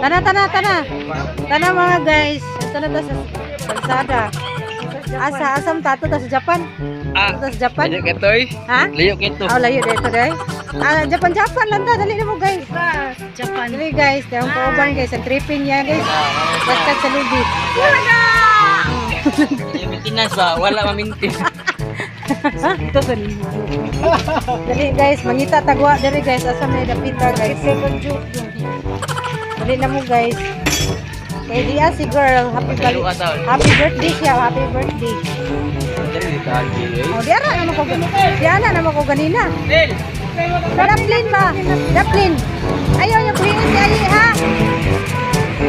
Tana mga guys. Ito na ta sa kalsada. Asam tato ta sa Japan. Ta sa Japan. Layo ketoy. Ha? Layo keto. Oh, layo dito dai. Japan lang ta, dali na mo guys. Japan. Dali guys, yung kauban guys, ang tripping niya guys. Basta sa lubid. Yung maintenance ba? Wala mamintin. Ito ganun. Dali guys, mangita tagwa dali guys, asam na dapita guys. Dali na mo guys. Kaya diya si girl, happy birthday siya, happy birthday. Oh, diara naman ko ganina. Diana naman ko ganina. Daplin ba? Daplin. Ayaw niya kuhingan si Ayi ha.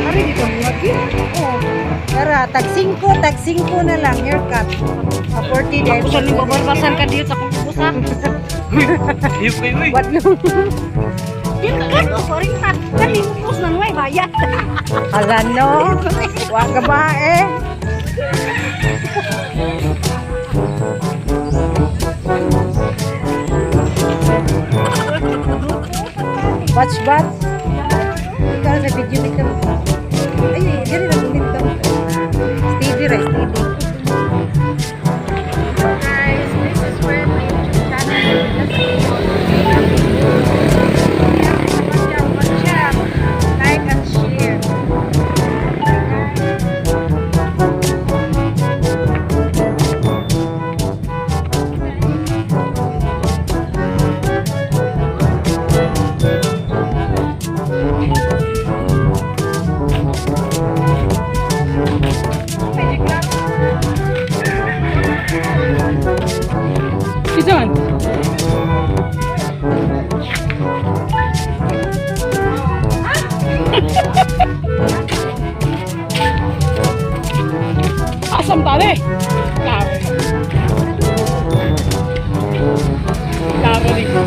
Hari dito lagi. Oh. Tara, tag 5 na lang haircut. 40 days. Ako sa ning babarbasan ka dito sa kong pusa. What no? Dito ka ko ring ta. Kani mo pus nang way bayad. Ala no. Wa ka ba eh. Watch bat. Ikaw sa video ikaw. Ay, dili lang dito. Steady right, steady. Guys, this is where my YouTube channel is. Watch out. Like and share. Kisan. Asam tadi. Karo dito.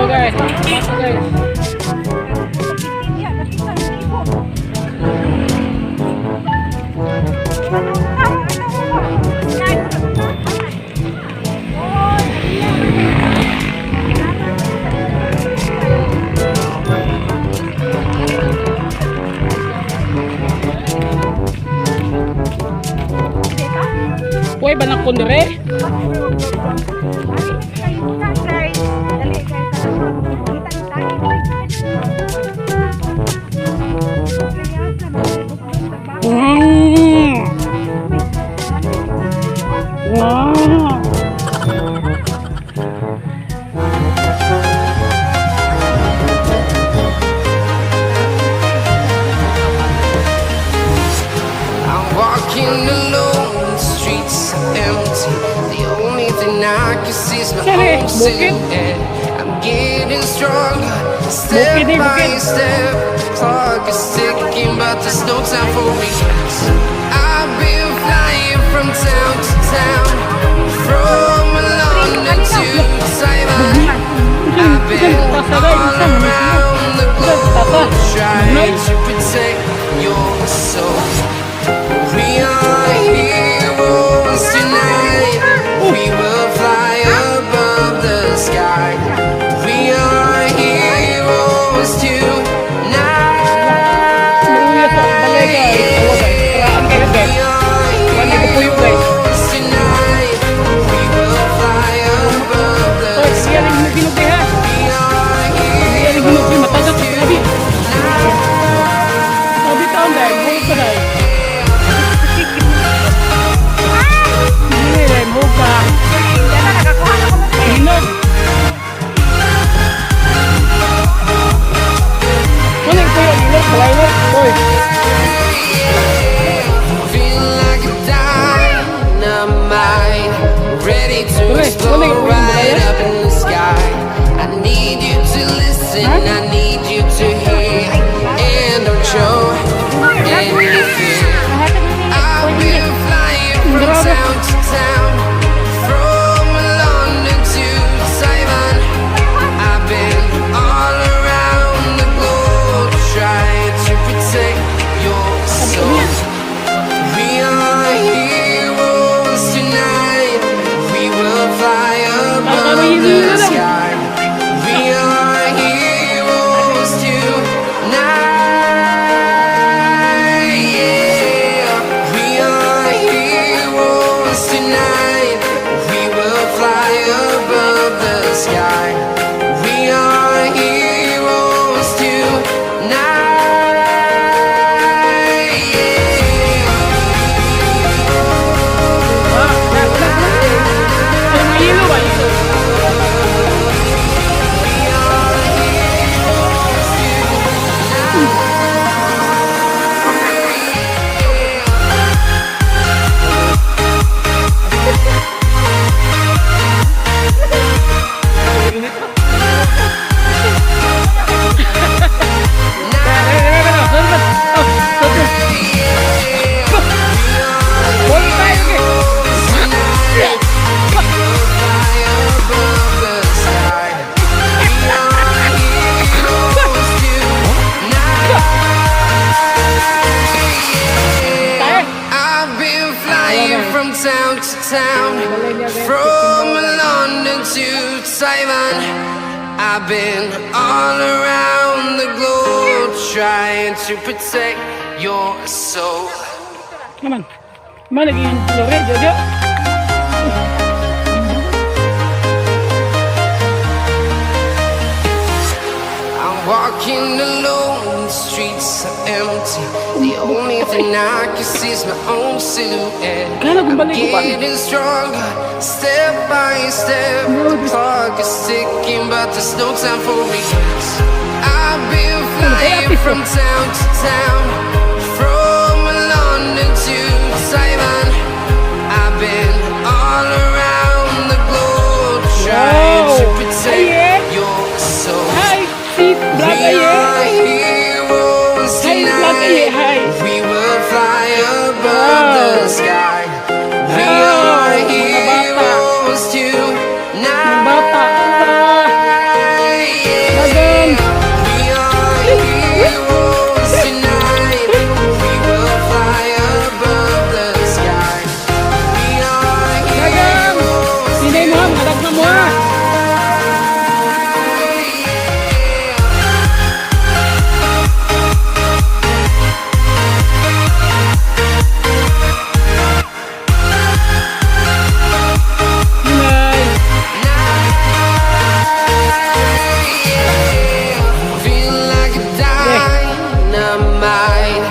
Okay. Uy, banak ko dire. Walking alone, the streets are empty. The only thing I can see is my own silhouette. I'm getting stronger, step by step. Clock is ticking, but there's no time for regrets. I've been flying from town to town, from London to Taiwan. I've been all around the globe, trying to protect your soul. We are heroes tonight. We will fly above the sky. We are heroes tonight. flying from town to town, from London to Taiwan. I've been all around the globe trying to protect your soul. Naman. Mana lagi lore jojo. I'm walking alone, the streets are empty. The only thing I can see is my own silhouette. I'm getting stronger, step by step. The clock is ticking, but there's no time for regrets. I've been flying from town to town, from London to Taiwan. I've been all around the globe trying to protect your soul. We are heroes tonight. We will fly above the sky. We are heroes tonight. We are heroes tonight. We will fly above the sky. We are heroes tonight. Feel like a dynamite,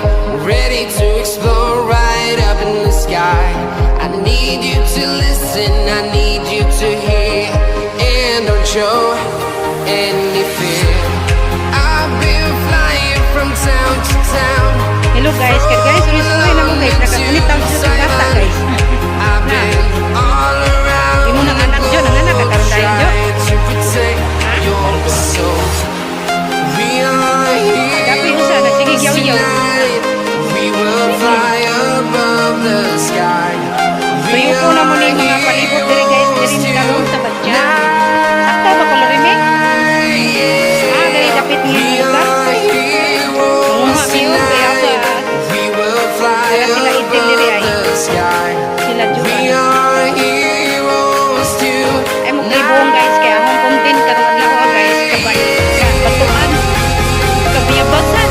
ready to explode right up in the sky. I need you to listen, I need you to hear, and don't show any fear. I've been flying from town to town. Hello guys, kaya guys, ulit-ulit na mo guys, nakakunit tayo sa bata guys. I've been all around Yung unang anak dyan, ang anak, kakaroon tayo dyan. trying to protect your soul. We are Gabi usa, heroes nagsigigyaw-yaw. tonight. We will fly above the sky. We Tuyuko na mo na yung mga palibot diri guys, diri ni karoon sa badya. Sakto ba ko lorime? Dali dapit We niya lugar. are heroes tonight. We will fly Kaya sila itil diri ay. above the sky. Sila We juga. are heroes tonight. Ay mo kaibuong guys, kaya akong content karong adlaw guys, kabay. Batuan. Kabiyabasan.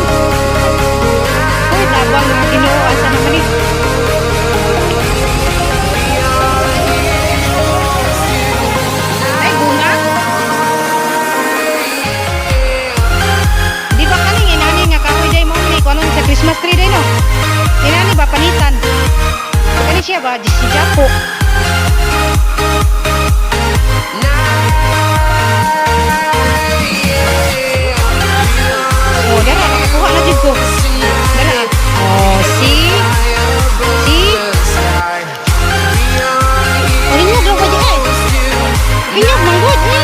Uy, tabang Ginoo asa naman ni. Ay bunga. Di ba kaning inani nga kahoy day mo ni kuno sa Christmas tree day no? Inani ba panitan? Kani siya ba si Japo? Oh, dara nakakuha na jud ko. Dara. Oh, see? See? Oh, inyog lang ko di ay. Inyog manggod ni.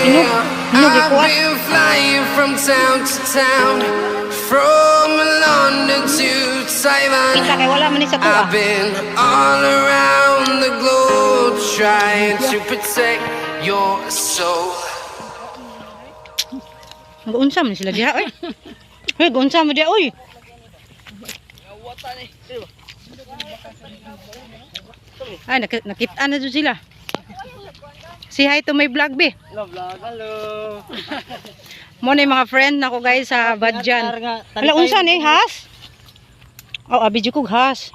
Inyog. Inyog I've ikuha. been flying from town to town, from London to Taiwan. Kita kay wala man ni sa kuha. I've been all around the globe trying to protect your soul. Mag-unsa man sila diha oy. Hoy, gunsa mo diha oy. Ay, nakita na dyan sila. Say hi to my vlog, be. Hello. Mo na yung mga friend nako guys sa Badian. Wala, unsa ni has? Oh, abi jud kog has.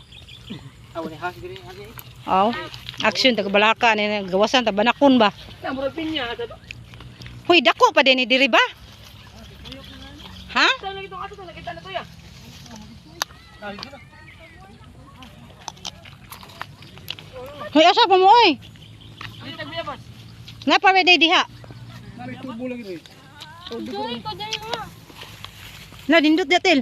Aw ni has diri agi. Oh, action tagabalaka ni gawasan ta banakon ba? Mura pinya ta. Hoy, dako pa din ni diri ba? Ha? Sa lagi tong ato nakita na to ya. Hoy, asa pa mo oy? Dito biya boss. Napa ba diha? Tubo lagi rin. Na dindot datil.